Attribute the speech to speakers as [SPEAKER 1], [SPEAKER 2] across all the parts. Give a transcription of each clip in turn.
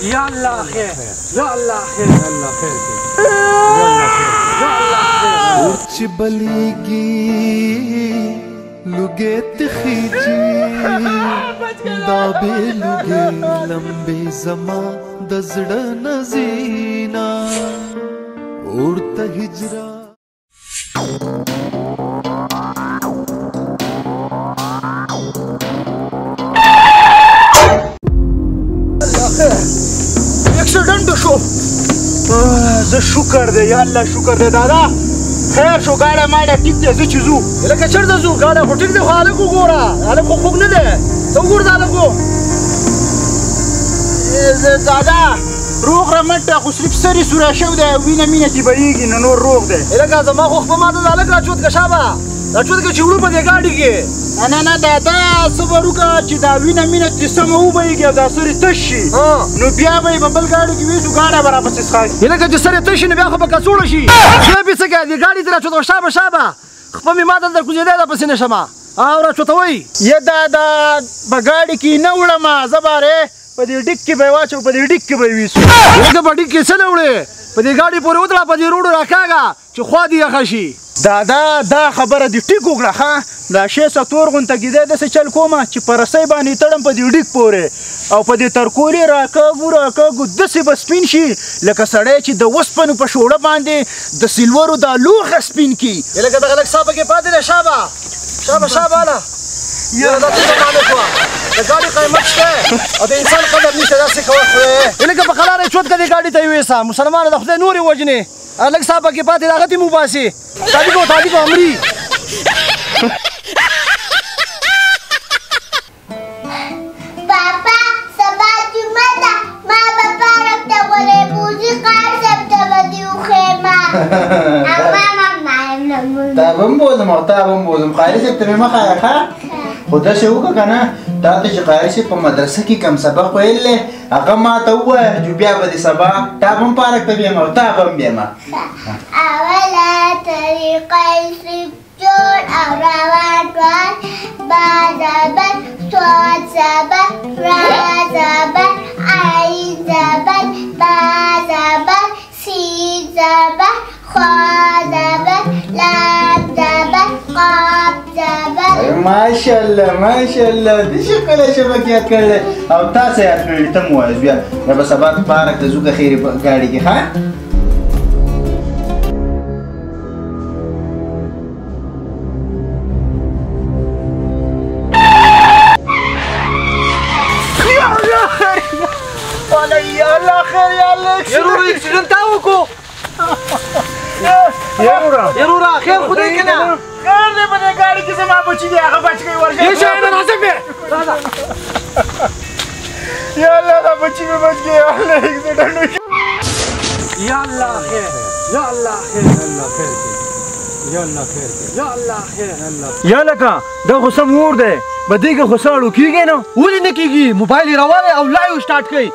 [SPEAKER 1] یا الله خیر یا الله خیر یا الله خیر یا الله خیر یا الله خیر
[SPEAKER 2] ورچ بلیگی لگے تخیجی دابے لگے لمبے زمان دزڑ نزینا اڑتا ہجرا
[SPEAKER 3] اکسیډنټ شو زه شکر دی یا الله شکر دی دادا خیر شو ګاډی ماډی ټیک دی زه چې ځو لکه چېرته ځو ګاډی خو ټیک دی خو هلک وګوره هلک خو خوږ نه دی ته وګوره د هلک دادا روغ رمټ خو صرف سرې سوری شوی دی وینه مینه ترې بهیږي نو نور روغ دی لکه زما خو خپه ماته د هلک راچوت که شابه راچوت که چې وړو په دې ګاډي کې نه نه دادا څه به وکړه چې دا وینه مینه ترې سمه وبهیږي او دا سرې تش شي نو بیا به یې په بل ګاډي کې ویسو ګاډی به راپسې څښاکي لکه چې سرې تش شي نو بیا خو به کڅوړه شي زه بې څه کوې دې ګاډي ته راچوت شابه شابه خپه مې ما دلته کوزېدی ده پسې نه شمه او راچوتوئ یا دادا په ګاډي کې نه وړمه زه بارې په دې ډیک کې به یې واچو په دې ډیک کې به یې ویسو لکه په ډیک کې څه نه وړې په دې ګاډي پورې وتړه په دې روډو راکاږه چې خوا دې یخه شي دادا دا خبره دې ټیک وکړه ښه دا 6 غونته کېدی داسې چل کومه چې په رسۍ باندې تړم په دې ډیک پورې او په دې ترکولې راکاږو راکاږو داسې به سپین شي لکه سړی چې د وسپنو په شوړه باندې د سلورو دا لوښه سپین کي لکه دغه لږ سا پکې پاتې دی شابه شابه شابه هله یاره دا څه زمانه شوه د ګاډي قیمت شته او د انسان قدر نشته داسې کوه خدای لکه په قلاره یې چوت که دې ګاډي ته یې ویسه مسلمانه د خدای نور یې وژنې لږ سا پکې پاتې د هغه ته یې وباسې تالیکو عمري
[SPEAKER 4] پاپا سبا جمعه ده ما به پارک ته ولیبوزي قار صاحب ته به دې وښیمه
[SPEAKER 5] تا به هم بوزم او تا به هم بوزم قاري صاحب ته مې مه ښایه ښه خو داسې وکړه که نه تا ته چې قاري صاحب په مدرسه کې کم سبق ویل دی هغه ما ته ووایه چې بیا به دې سبا تا به هم پارک ته بیمه او تا به هم بیمه
[SPEAKER 4] اوله طریقه صرف جوړ او روان ټول با زبر صاد زبر را زبر عین زبر با زبر سین زبر خوا زبر لام زبر قاف زبر
[SPEAKER 5] ماشاءالله ماشاءالله دې ښکلی شبک یاد کړلی او تاسې یاد کړي ته مو ووایاست بیا بیا به سبا پارک ته ځو که خیرې په ګاډي کې ښه
[SPEAKER 3] یرورا خیر خدای کنه خیر دی په دې ګاډي کې زما بچي دی هغه بچ کوي ورشه یې شاید راځه به یا الله دا بچي مې بچ گیا الله اکسیډنټ
[SPEAKER 1] یا الله خیر یا الله خیر الله خیر یا الله خیر یا الله خیر الله
[SPEAKER 3] یا لکه دا خو سم اور دی بدې کې خو ساړو کېږي نه ولې نه کېږي موبایل یې راوالی او لایو سټارټ کوي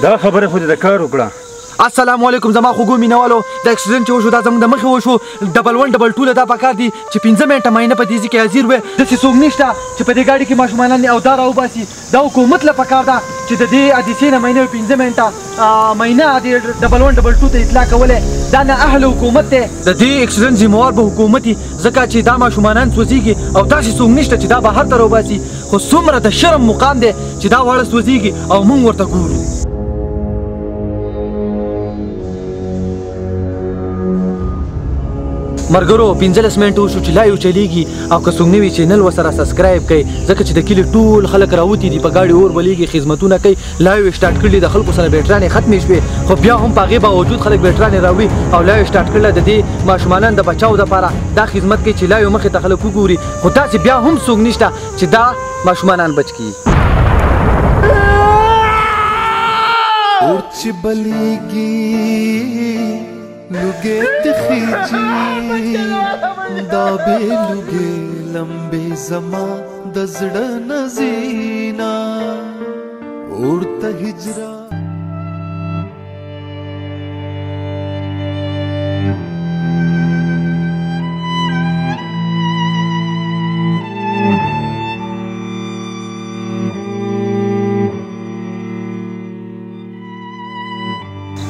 [SPEAKER 3] دا خبره خو دې د کار وکړه السلام علیکم زما خوږو مینوالو د اکسیډنټ چې وشو دا زموږ د مخې وشو ډبل 1 ډبل 2 دا پکار دي چې 5 منټه ماینه په دې ځای کې حاضر وي داسې څوک نشته چې په دې ګاډي کې ماشومانان او دا راوباسي دا حکومت له پکار ده چې د دې حادثې نه ماینه 5 منټه ماینه د ډبل 1 ډبل 2 ته اطلاع کولی دا نه اهل حکومت دی د دې اکسیډنټ ذمهوار به حکومت وي ځکه چې دا ماشومانان سوځېږي او داسې څوک نشته چې دا بهر ته راوباسي خو څومره د شرم مقام دی چې دا واړه سوځېږي او موږ ورته ګورو مرګرو 15 منټه وشو چې لایو چلیږي او که څوک نوي چینل ورسره سبسکرایب کړئ ځکه چې د کلي ټول خلک راوتي دي په ګاډي اور بلیږي خدمتونه کوي لایو سټارټ کړي د خلکو سره بیټرانې ختمې شوې خو بیا هم په هغې باوجود خلک بیټرانې راوړي او لایو سټارټ کړله د دې ماشومانان د بچاو دپاره دا خدمت کوي چې لایو مخې ته خلک وګوري خو داسې بیا هم څوک نشته چې دا ماشومانان بچ کړي
[SPEAKER 2] ورچ بلیگی لگے تخیجی دابے لگے لمبے زمان دزڑ نزینا اڑتا ہجرا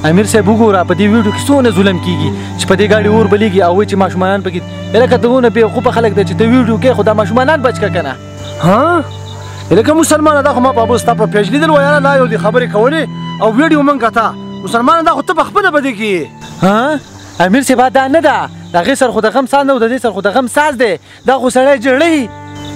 [SPEAKER 1] امیر صاحب وګوره په دې ویډیو کې څونه ظلم کیږي چې په دې ګاډي اور بلیږي او چې ماشومان پکې لکه دغونه بیوقوفه خلک دی چې ته ویډیو کې خو دا ماشومانان بچ که کنه ها لکه مسلمانه دا خو ما په ابو ستا په پیج لیدل ویانه لا یو دې خبرې کولې او ویډیو من کته مسلمانه دا خو ته په خپله بدې کې ها امیر صاحب دا نه ده د هغې سر خو د غم ساز نه و د دې سر خو د غم ساز دی دا خو سړی جړی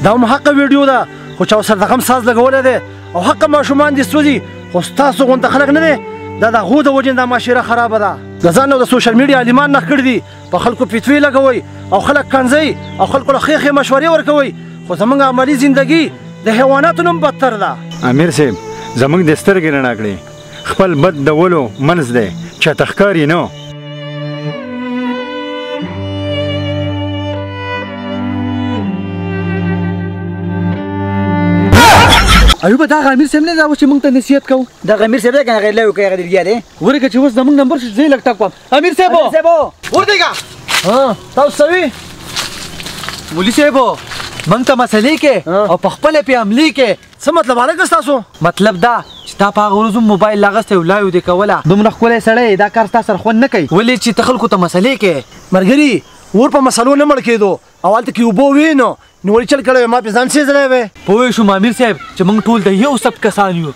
[SPEAKER 1] دا هم حقه ویډیو ده خو چا سر د غم ساز لګولی دی او حقه ماشومان دي سوځي خو ستاسو غونته خلک نه دی دا د هغو د وجې دا معاشره خرابه ده د ځان او د سوشل میډیا عالمان نښ کړي دي په خلکو فتوې لګوئ او خلک کنځئ او خلکو له ښې ښې مشورې ورکوئ خو زموږ عملي زندګي د حیواناتو نه هم بدتر ده
[SPEAKER 6] امیر صاحب زموږ د سترګې رڼا کړې خپل بد ډولو منځ دی چاته ښکاري نه
[SPEAKER 1] ایوبه دا امیر صاحب نه دا اوس چې موږ ته نصیحت کوو
[SPEAKER 3] دغه امیر صاحب دی که هغه لوی کوي هغه دلګیا دی
[SPEAKER 1] ورکه چې اوس زموږ نمبر شو زه یې لږ ټک کړم امیر صاحب
[SPEAKER 3] ورتېږه
[SPEAKER 1] ها تاسو سوي مولي صاحب موږ ته مسلې کې او په خپله پې عملي کې څه مطلب هلکه ستاسو مطلب دا چې تا په هغه ورځ موبایل لاغستی او لایو دې کوله دومره ښکلی سړی دا کار ستا سره خوند نه کوي ولې چې ته خلکو ته مسلې کې ملګري اور په مسلو نه مړ کېدو او هلته کې اوبه وې نو ولې چل کړی ما پې ځان سېزلی وې پوه شوم امیر صاحب چې موږ ټول د یو سبت کسان یو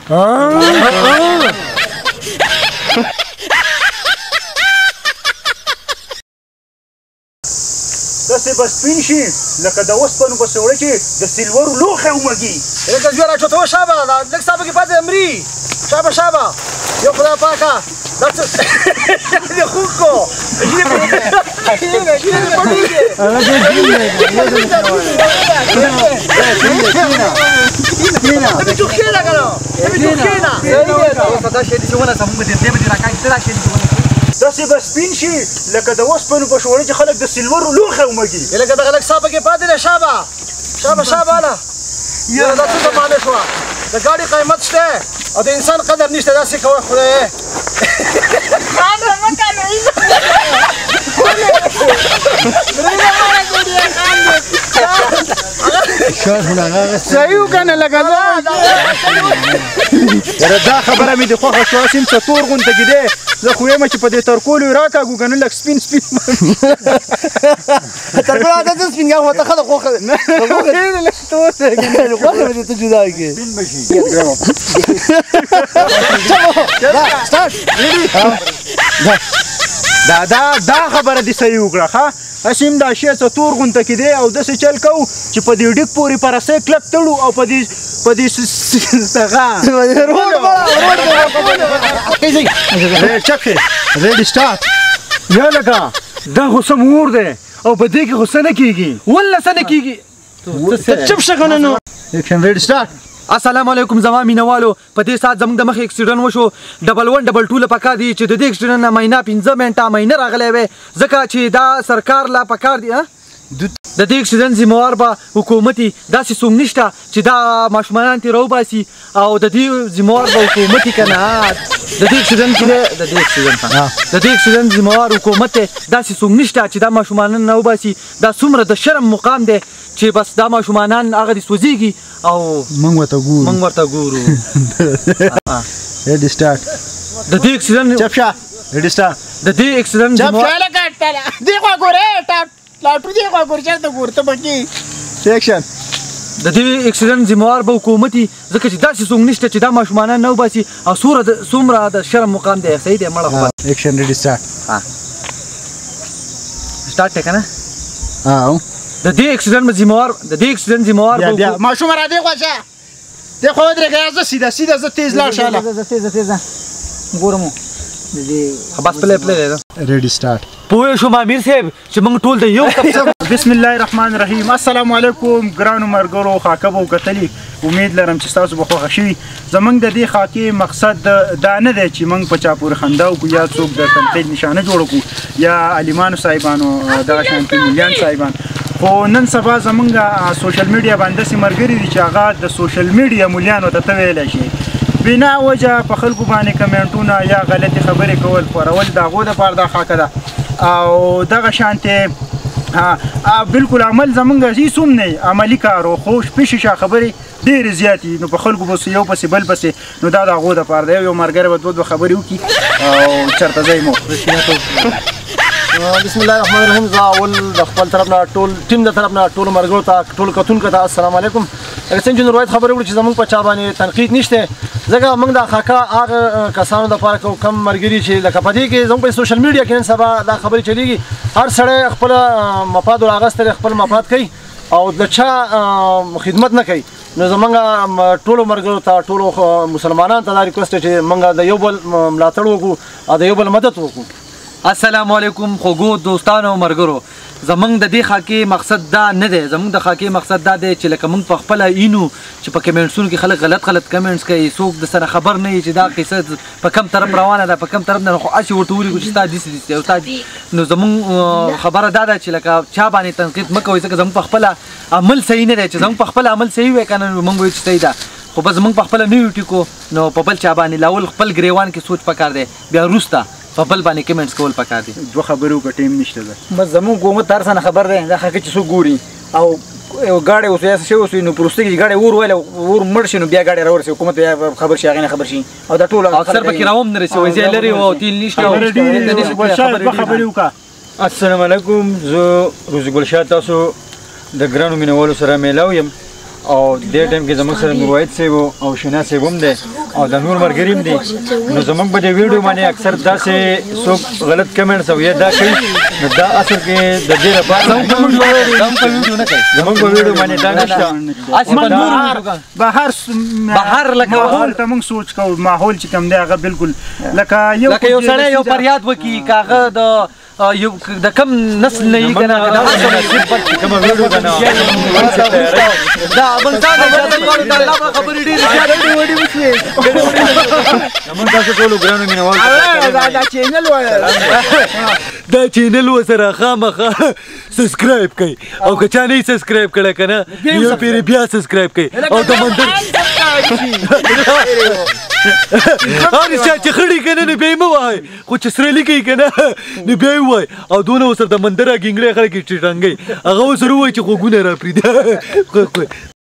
[SPEAKER 3] داسې به سپین شي لکه د اوسپنو په سوړه کې د سلورو لوښی ومږي لکه زوی راچوته وشابه لږ ستا پکې پاتې مري شابه شابه یو خدای پاکه دا څه د خوږو داسې به سپین شي لکه د اوسپنو په شوړه کې خلک د سلورو لوښی ومږي لکه دغه لږ ستا پکې پاتې دی شابه شابه شابه هله یاره دا څه زمانه شوه د ګاډي قیمت شته او د انسان قدر نشته داسې کوه خدایه صحیح وکنه لکه یاره دا خبره مې د خوښه شوه سیم څه تور غونته کې دی زه خو یم چې په دې ترکولو یې راکاږو که نه لږ سپین سپین ترکول عادت سپین ګه ورته ښه ده خوښه ده خوښه مې ته جدا کړې دا خبره دې صحیح وکړه ښه هسې هم دا شی څه تور غونته کې دی او داسې چل کوو چې په دې ډیک پورې په رسۍ کلک تړو او په دې چک شي ریډي سټارټ
[SPEAKER 6] یا لکه دا خو سم اور دی او په دې کې خو څه نه کېږي
[SPEAKER 1] والله څه نه کېږي
[SPEAKER 3] چپ شه کنه نو ایکشن ریډي سټارټ
[SPEAKER 1] السلام علیکم زما مینوالو په دې ساعت زموږ د مخې اکسیډنټ وشو 112 له پکار دی چې د دې اکسیډنټ نه مهینه 15 منټه مهینه راغلی وی ځکه چې دا سرکار لا پکار دی د دې اکسیډنټ ذمہوار به حکومتي داسې څوک نشته چې دا ماشومان ترې راوباسي او د دې ذمہوار به حکومتي که نه د دې اکسیډنټ ذمہوار حکومت دی داسې څوک نشته چې دا ماشومانان نه وباسي دا څومره د شرم مقام دی چې بس دا ماشومانان هغه دې سوځېږي او
[SPEAKER 3] موږ ورته
[SPEAKER 1] ګورو
[SPEAKER 3] ریډي سټارټ
[SPEAKER 1] د دې اکسیډنټ
[SPEAKER 3] چپ شه ریډي سټارټ
[SPEAKER 1] د دې اکسیډنټ ذمہوار
[SPEAKER 3] دی خوا ګورې لاټو دی خوا ګور چېرته ګورته پکې ایکشن
[SPEAKER 1] د دې اکسیډنټ ذمہوار به حکومتي ځکه چې داسې څوک نشته چې دا ماشومانان نه وباسي او څومره د شرم مقام دی صحیح دی مړه
[SPEAKER 3] ایکشن ریډي سټارټ
[SPEAKER 1] سټارټ دی که نه د دې اکسیډنټ ذمہوار
[SPEAKER 3] بیا ماشومه را دی خوا شه دی خوا ودرېږه زه سیده زه تیز لاړ شه
[SPEAKER 1] تیزه ګورم بس پلی دی
[SPEAKER 3] ریډي سټارټ
[SPEAKER 1] پوه شوم امیر صاحب چې موږ ټول د یو
[SPEAKER 3] بسم الله الرحمن الرحیم السلام علیکم ګرانو ملګرو خاکه به وکتلي امید لرم چې ستاسو به خوښه شي زموږ د دې خاکې مقصد دا نه دی چې موږ په چا پورې خندا وکړو یا څوک د تنقید نشانه جوړ کړو یا عالمانو صاحبانو دغه شانتي مولیان صاحبان خو نن سبا زموږ سوشل میډیا باندې داسې ملګري دي چې هغه د سوشل میډیا مولیانو ته ویلی شي بنا وجه په خلکو باندې کمنټونه یا غلطي خبرې کول خورول د هغو دپاره دا خاکه ده او دغه شانتې ها بالکل عمل زمونږ هیڅ هم نه عملي کار و خو شپې شیشه خبرې ډېرې زیاتې نو په خلکو بس یو پسې بل پسې نو دا د هغو دپاره دی یو ملګری به دوه خبرې وکړي او چېرته ځئ مو
[SPEAKER 1] بسم الله الرحمن الرحیم. زه اول د خپل طرف نه ټول ټیم د طرف نه ټولو ملګرو ته ټولو کتونکو ته السلام علیکم. لکه څنګه چې نور روایت خبرې وکړو چې زموږ په چا باندې تنقید نشته ځکه موږ د خاکه هغه کسانو دپاره کوو کم ملګري چې لکه په دې کې زموږ په سوشل میډیا کې نن سبا دا خبرې چلېږي هر سړی خپله مفاد ورغستی خپل مفاد کوي او د چا خدمت نه کوي. نو زمونږ ټولو ملګرو ته ټولو مسلمانانو ته دا ریکوست دی چې موږ د یو بل ملاتړ وکړو او د یو بل مدد وکړو.
[SPEAKER 7] السلام علیکم خوږو دوستانو مرګرو. زمونږ د دې خاکې مقصد دا نه دی، زمونږ د خاکې مقصد دا دی چې لکه موږ په خپله اینو چې په کمنټسونو کې خلک غلط کمنټس کوي، څوک د سره خبر نه وي چې دا قصه په کم طرف روانه ده په کم طرف نه، خو هسې ورته ولیکو چې ستا داسې داسې او ستا نو زمونږ خبره دا ده چې لکه چا باندې تنقید مه کوئ ځکه زمونږ په خپله عمل صحیح نه دی. چې زمونږ په خپله عمل صحیح وی که نه موږ وایو چې صحیح ده، خو بس زمونږ په خپله نه یو ټیکو نو په بل چا باندې لاول خپل ګریوان کې سوچ پکار دی، بیا وروسته په بل باندې کمنټس کول پکار دي.
[SPEAKER 3] دوه خبرې وکړه ټیم نشته ده.
[SPEAKER 8] بس زموږ حکومت هر څه نه خبر دی دا خاکې چې څوک ګوري او یو ګاډی اوس یا څه شی اوس وي نو په وروستۍ کې چې ګاډی اور ویلی اور مړ شي نو بیا ګاډی راورسي حکومت بیا خبر شي هغې نه خبر شي او دا ټول
[SPEAKER 7] اکثر پکې راهم نه رسي وایي لرې او تیل نشته
[SPEAKER 3] دوه خبرې وکړه.
[SPEAKER 6] السلام علیکم. زه روزي ګل شاه تاسو د ګرانو مینوالو سره میلاو یم او دې ټایم کې زموږ سره نور روایت صاحب او شینا صاحب هم دی او د نور ملګري هم دي. نو زموږ په دې ویډیو باندې اکثر داسې څوک غلط کمنټس او یا دا کوي نو دا اصل کې د دې لپاره زموږ په ویډیو باندې دا نشته.
[SPEAKER 7] بهر لکه
[SPEAKER 3] ماحول ته موږ سوچ کوو ماحول چې کوم دی هغه بالکل لکه یو
[SPEAKER 7] سړی یو فریاد وکړي که هغه د کم نسل نه وي که نه
[SPEAKER 6] کومه ویډیو ده نو
[SPEAKER 7] دا افغانستان د اجازه غواړو د الله په خبرې ډېرې
[SPEAKER 6] زموږ تاسو ټولو ګرانو مینوالو
[SPEAKER 1] دا چینل ورسره خامخا سبسکرایب کوئ او که چا نه یې سبسکرایب کړی که نه یو پیرې بیا سبسکرایب کوئ او د مندر هر چا چې خړي که نه نو بیا یې مه وهئ خو چې سره لیکئ که نه نو بیا یې ووایئ او دونه ورسره د مندره ګینګړی خلک یې ټیټنګئ هغه ورسره ووایي چې غوږونه را پرېږده